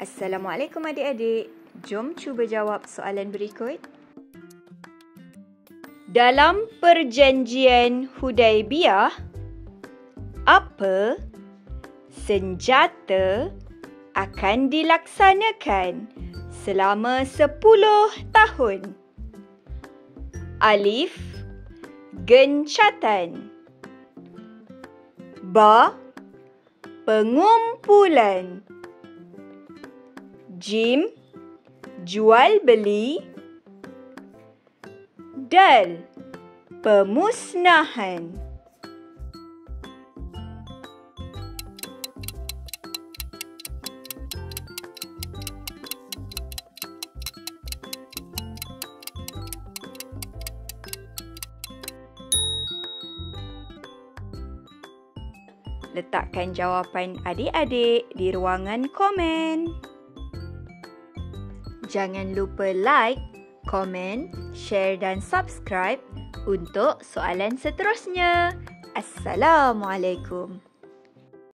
Assalamualaikum adik-adik. Jom cuba jawab soalan berikut. Dalam perjanjian Hudaibiyah, apa senjata akan dilaksanakan selama 10 tahun? Alif, gencatan. Ba, pengumpulan. Jim, jual beli. Dal, pemusnahan. Letakkan jawapan adik-adik di ruangan komen. Jangan lupa like, komen, share dan subscribe untuk soalan seterusnya. Assalamualaikum.